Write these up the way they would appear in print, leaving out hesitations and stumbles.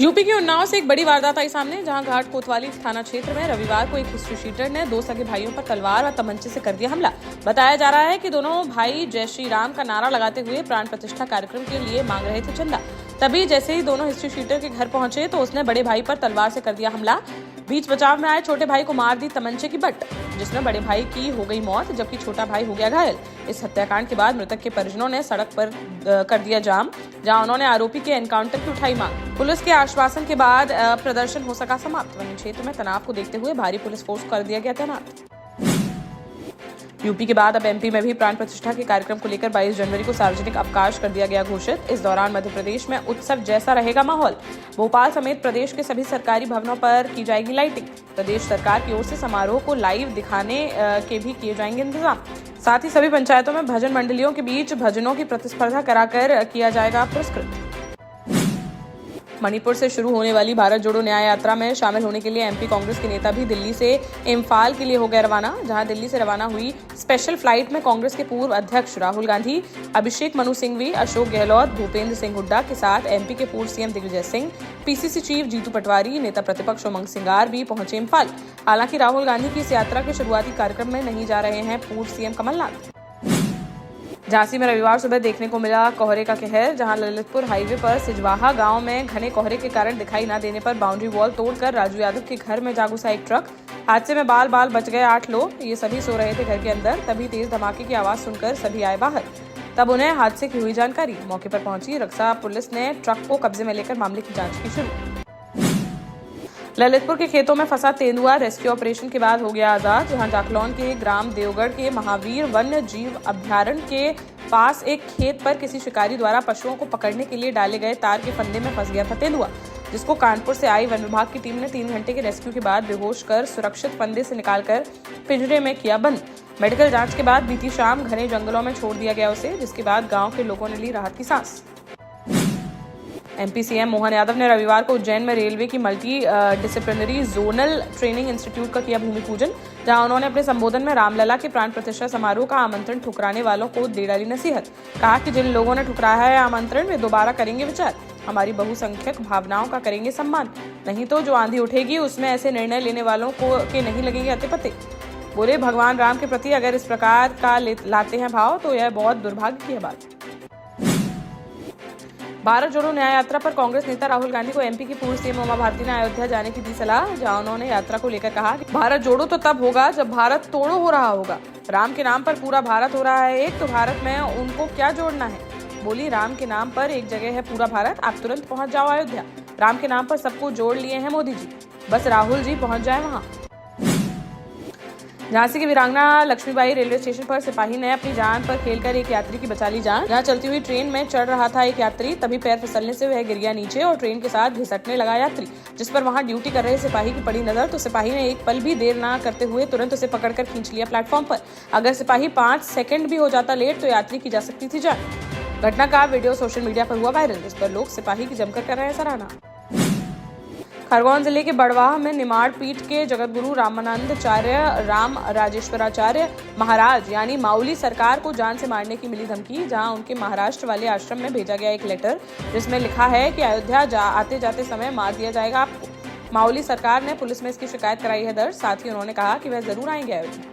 UP के उन्नाव से एक बड़ी वारदात आई सामने, जहां घाट कोतवाली थाना क्षेत्र में रविवार को एक हिस्ट्री शीटर ने दो सगे भाइयों पर तलवार और तमंचे से कर दिया हमला। बताया जा रहा है कि दोनों भाई जय श्री राम का नारा लगाते हुए प्राण प्रतिष्ठा कार्यक्रम के लिए मांग रहे थे चंदा। तभी जैसे ही दोनों हिस्ट्री शीटर के घर पहुंचे तो उसने बड़े भाई पर तलवार से कर दिया हमला। बीच बचाव में आए छोटे भाई को मार दी तमंचे की बट, जिसमें बड़े भाई की हो गई मौत, जबकि छोटा भाई हो गया घायल। इस हत्याकांड के बाद मृतक के परिजनों ने सड़क पर कर दिया जाम, जहां उन्होंने आरोपी के एनकाउंटर की उठाई मांग। पुलिस के आश्वासन के बाद प्रदर्शन हो सका समाप्त। वहीं क्षेत्र में तनाव को देखते हुए भारी पुलिस फोर्स कर दिया गया तैनात। यूपी के बाद अब एमपी में भी प्राण प्रतिष्ठा के कार्यक्रम को लेकर 22 जनवरी को सार्वजनिक अवकाश कर दिया गया घोषित। इस दौरान मध्य प्रदेश में उत्सव जैसा रहेगा माहौल। भोपाल समेत प्रदेश के सभी सरकारी भवनों पर की जाएगी लाइटिंग। प्रदेश सरकार की ओर से समारोह को लाइव दिखाने के भी किए जाएंगे इंतजाम। साथ ही सभी पंचायतों में भजन मंडलियों के बीच भजनों की प्रतिस्पर्धा कराकर किया जाएगा पुरस्कृत। मणिपुर से शुरू होने वाली भारत जोड़ो न्याय यात्रा में शामिल होने के लिए एमपी कांग्रेस के नेता भी दिल्ली से इम्फाल के लिए हो गए रवाना, जहां दिल्ली से रवाना हुई स्पेशल फ्लाइट में कांग्रेस के पूर्व अध्यक्ष राहुल गांधी, अभिषेक मनु सिंघवी, अशोक गहलोत, भूपेंद्र सिंह हुड्डा के साथ एमपी के पूर्व CM Digvijaya Singh, PCC chief Jitu Patwari, नेता प्रतिपक्ष उमंग सिंगार भी पहुंचे इम्फाल। हालांकि राहुल गांधी की इस यात्रा के शुरुआती कार्यक्रम में नहीं जा रहे हैं पूर्व सीएम कमलनाथ। झांसी में रविवार सुबह देखने को मिला कोहरे का कहर, जहां ललितपुर हाईवे पर सिजवाहा गांव में घने कोहरे के कारण दिखाई न देने पर बाउंड्री वॉल तोड़कर राजू यादव के घर में जा घुसा एक ट्रक। हादसे में बाल बाल बच गए 8 लोग। ये सभी सो रहे थे घर के अंदर। तभी तेज धमाके की आवाज सुनकर सभी आए बाहर। तब उन्हें हादसे की हुई जानकारी। मौके पर पहुंची रक्षा पुलिस ने ट्रक को कब्जे में लेकर मामले की जाँच की शुरू। ललितपुर के खेतों में फंसा तेंदुआ रेस्क्यू ऑपरेशन के बाद हो गया आजाद, जहां जाखलौन के ग्राम देवगढ़ के महावीर वन्य जीव अभ्यारण्य के पास एक खेत पर किसी शिकारी द्वारा पशुओं को पकड़ने के लिए डाले गए तार के फंदे में फंस गया था तेंदुआ, जिसको कानपुर से आई वन विभाग की टीम ने 3 घंटे के रेस्क्यू के बाद बेहोश कर सुरक्षित फंदे से निकालकर पिंजरे में किया बंद। मेडिकल जाँच के बाद बीती शाम घने जंगलों में छोड़ दिया गया उसे, जिसके बाद गाँव के लोगों ने ली राहत की सांस। एमपी सीएम मोहन यादव ने रविवार को उज्जैन में रेलवे की multi disciplinary zonal training institute का किया भूमि पूजन, जहां उन्होंने अपने संबोधन में रामलला के प्राण प्रतिष्ठा समारोह का आमंत्रण ठुकराने वालों को दे डाली नसीहत। कहा कि जिन लोगों ने ठुकराया है आमंत्रण, वे दोबारा करेंगे विचार। हमारी बहुसंख्यक भावनाओं का करेंगे सम्मान, नहीं तो जो आंधी उठेगी उसमें ऐसे निर्णय लेने वालों को के नहीं लगेंगे अते पते। बोले, भगवान राम के प्रति अगर इस प्रकार का लाते हैं भाव तो यह बहुत दुर्भाग्य की बात। भारत जोड़ो न्याय यात्रा पर कांग्रेस नेता राहुल गांधी को एमपी की पूर्व सीएम उमा भारती ने अयोध्या जाने की दी सलाह, जहां उन्होंने यात्रा को लेकर कहा कि भारत जोड़ो तो तब होगा जब भारत तोड़ो हो रहा होगा। राम के नाम पर पूरा भारत हो रहा है एक, तो भारत में उनको क्या जोड़ना है। बोली, राम के नाम पर एक जगह है पूरा भारत, आप तुरंत पहुंच जाओ अयोध्या। राम के नाम पर सबको जोड़ लिए हैं मोदी जी, बस राहुल जी पहुंच जाए वहां। झांसी की वीरांगना लक्ष्मीबाई रेलवे स्टेशन पर सिपाही ने अपनी जान पर खेलकर एक यात्री की बचा ली जान। जहां चलती हुई ट्रेन में चढ़ रहा था एक यात्री, तभी पैर फिसलने से वह गिर गया नीचे और ट्रेन के साथ घिसटने लगा यात्री, जिस पर वहां ड्यूटी कर रहे सिपाही की पड़ी नजर, तो सिपाही ने एक पल भी देर न करते हुए तुरंत उसे पकड़कर खींच लिया प्लेटफॉर्म पर। अगर सिपाही 5 सेकंड भी हो जाता लेट तो यात्री की जा सकती थी जान। घटना का वीडियो सोशल मीडिया पर हुआ वायरल, जिस पर लोग सिपाही की जमकर कर रहे हैं सराहना। खरगोन जिले के बड़वाह में निमाड़ पीठ के जगतगुरु रामानंदाचार्य राम राजेश्वराचार्य महाराज यानी माउली सरकार को जान से मारने की मिली धमकी, जहां उनके महाराष्ट्र वाले आश्रम में भेजा गया एक लेटर, जिसमें लिखा है कि अयोध्या आते जाते समय मार दिया जाएगा आपको। माउली सरकार ने पुलिस में इसकी शिकायत कराई है दर्ज। साथ ही उन्होंने कहा कि वह जरूर आएंगे अयोध्या।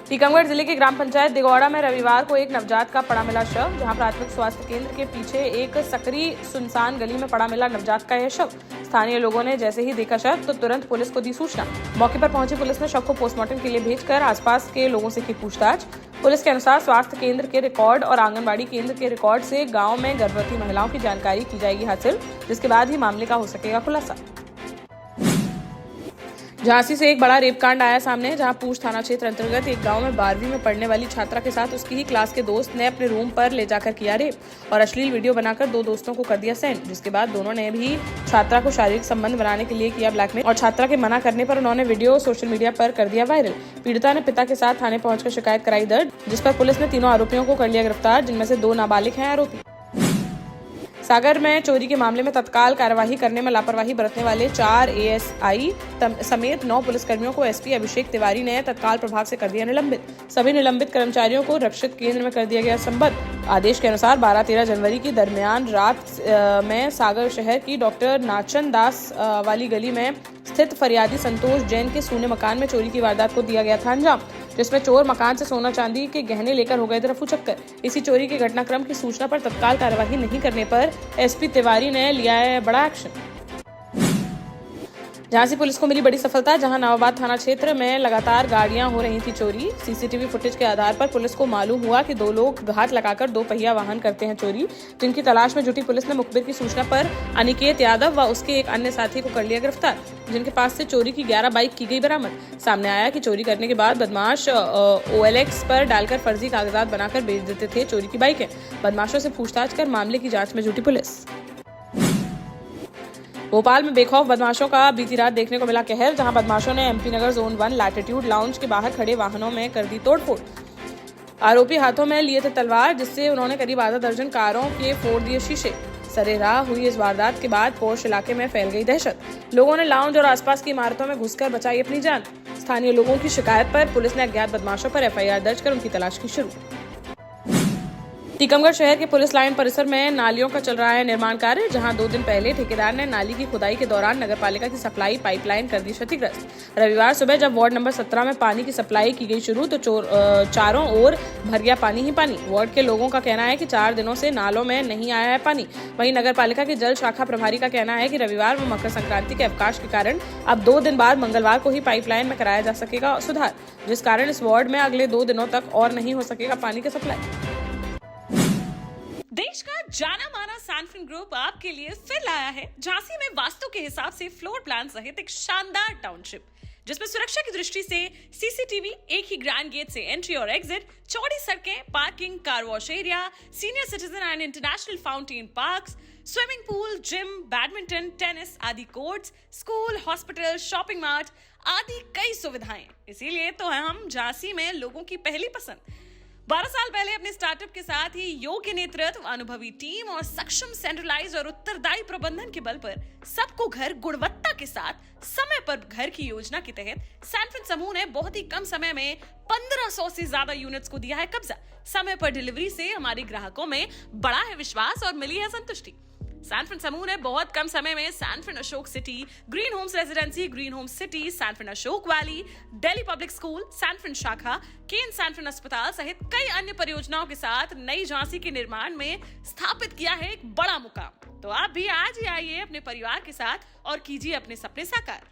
टीकमगढ़ जिले के ग्राम पंचायत दिगौड़ा में रविवार को एक नवजात का पड़ा मिला शव, जहां प्राथमिक स्वास्थ्य केंद्र के पीछे एक सकरी सुनसान गली में पड़ा मिला नवजात का यह शव। स्थानीय लोगों ने जैसे ही देखा शव तो तुरंत पुलिस को दी सूचना। मौके पर पहुंची पुलिस ने शव को पोस्टमार्टम के लिए भेजकर आसपास के लोगों से की पूछताछ। पुलिस के अनुसार स्वास्थ्य केंद्र के रिकॉर्ड और आंगनबाड़ी केंद्र के रिकॉर्ड से गाँव में गर्भवती महिलाओं की जानकारी की जाएगी हासिल, जिसके बाद ही मामले का हो सकेगा खुलासा। झांसी से एक बड़ा रेप कांड आया सामने, जहां पूंछ थाना क्षेत्र अंतर्गत एक गांव में 12वीं में पढ़ने वाली छात्रा के साथ उसकी ही क्लास के दोस्त ने अपने रूम पर ले जाकर किया रेप और अश्लील वीडियो बनाकर 2 दोस्तों को कर दिया सेंड, जिसके बाद दोनों ने भी छात्रा को शारीरिक संबंध बनाने के लिए किया ब्लैकमेल और छात्रा के मना करने पर उन्होंने वीडियो सोशल मीडिया पर कर दिया वायरल। पीड़िता ने पिता के साथ थाने पहुंचकर शिकायत कराई दर्ज, जिस पर पुलिस ने तीनों आरोपियों को कर लिया गिरफ्तार, जिनमें से 2 नाबालिग हैं आरोपी। सागर में चोरी के मामले में तत्काल कार्यवाही करने में लापरवाही बरतने वाले 4 एएसआई समेत 9 पुलिसकर्मियों को एसपी अभिषेक तिवारी ने तत्काल प्रभाव से कर दिया निलंबित। सभी निलंबित कर्मचारियों को रक्षित केंद्र में कर दिया गया संबद्ध। आदेश के अनुसार 12-13 जनवरी की दरमियान रात में सागर शहर की डॉक्टर नाचन दास वाली गली में स्थित फरियादी संतोष जैन के सूने मकान में चोरी की वारदात को दिया गया था अंजाम, जिसमें चोर मकान से सोना चांदी के गहने लेकर हो गए थे रफू चक्कर। इसी चोरी के घटनाक्रम की सूचना पर तत्काल कार्यवाही नहीं करने पर एसपी तिवारी ने लिया है बड़ा एक्शन। झांसी पुलिस को मिली बड़ी सफलता, जहां नवाबाद थाना क्षेत्र में लगातार गाड़ियां हो रही थी चोरी। सीसीटीवी फुटेज के आधार पर पुलिस को मालूम हुआ कि 2 लोग घात लगाकर 2 पहिया वाहन करते हैं चोरी, जिनकी तलाश में जुटी पुलिस ने मुखबिर की सूचना पर अनिकेत यादव व उसके एक अन्य साथी को कर लिया गिरफ्तार, जिनके पास से चोरी की 11 बाइक की गई बरामद। सामने आया कि चोरी करने के बाद बदमाश OLX पर डालकर फर्जी कागजात बनाकर बेच देते थे चोरी की बाइकें। बदमाशों से पूछताछ कर मामले की जांच में जुटी पुलिस। भोपाल में बेखौफ बदमाशों का बीती रात देखने को मिला कहर, जहां बदमाशों ने MP नगर जोन 1 लैटिट्यूड लाउंज के बाहर खड़े वाहनों में कर दी तोड़फोड़। आरोपी हाथों में लिए थे तलवार, जिससे उन्होंने करीब आधा दर्जन कारों के फोड़ दिए शीशे। सरेराह हुई इस वारदात के बाद पोर्श इलाके में फैल गई दहशत। लोगों ने लाउंज और आसपास की इमारतों में घुसकर बचाई अपनी जान। स्थानीय लोगों की शिकायत पर पुलिस ने अज्ञात बदमाशों पर FIR दर्ज कर उनकी तलाश की शुरू। टीकमगढ़ शहर के पुलिस लाइन परिसर में नालियों का चल रहा है निर्माण कार्य, जहां 2 दिन पहले ठेकेदार ने नाली की खुदाई के दौरान नगरपालिका की सप्लाई पाइपलाइन कर दी क्षतिग्रस्त। रविवार सुबह जब वार्ड नंबर 17 में पानी की सप्लाई की गई शुरू, तो चारों ओर भर गया पानी ही पानी। वार्ड के लोगों का कहना है कि 4 दिनों से नालों में नहीं आया है पानी। वहीं नगरपालिका के जल शाखा प्रभारी का कहना है कि रविवार व मकर संक्रांति के अवकाश के कारण अब 2 दिन बाद मंगलवार को ही पाइपलाइन में कराया जा सकेगा सुधार, जिस कारण इस वार्ड में अगले 2 दिनों तक और नहीं हो सकेगा पानी की सप्लाई। देश का जाना माना सैनफिन ग्रुप आपके लिए फिर लाया है झांसी में वास्तु के हिसाब से फ्लोर प्लान सहित एक शानदार टाउनशिप, जिसमें सुरक्षा की दृष्टि से CCTV, एक ही ग्रैंड गेट से एंट्री और एग्जिट, चौड़ी सड़कें, parking, car wash area, senior citizen and international fountain parks, swimming pool, gym, badminton, tennis आदि courts, school, hospital, shopping mart आदि कई सुविधाएं। इसीलिए तो हम झांसी में लोगों की पहली पसंद। 12 साल पहले अपने स्टार्टअप के साथ ही योग्य नेतृत्व, अनुभवी टीम और सक्षम सेंट्रलाइज और उत्तरदायी प्रबंधन के बल पर सबको घर गुणवत्ता के साथ समय पर घर की योजना के तहत सैनफिन समूह ने बहुत ही कम समय में 1500 से ज्यादा यूनिट्स को दिया है कब्जा। समय पर डिलीवरी से हमारे ग्राहकों में बड़ा है विश्वास और मिली है संतुष्टि। सैनफिन समूह ने बहुत कम समय में Sanfin Ashok city, green homes residency, green homes city, Sanfin Ashok valley, Delhi public school, Sanfin शाखा, केन सैनफिन अस्पताल सहित कई अन्य परियोजनाओं के साथ नई झांसी के निर्माण में स्थापित किया है एक बड़ा मुकाम। तो आप भी आज ही आइए अपने परिवार के साथ और कीजिए अपने सपने साकार।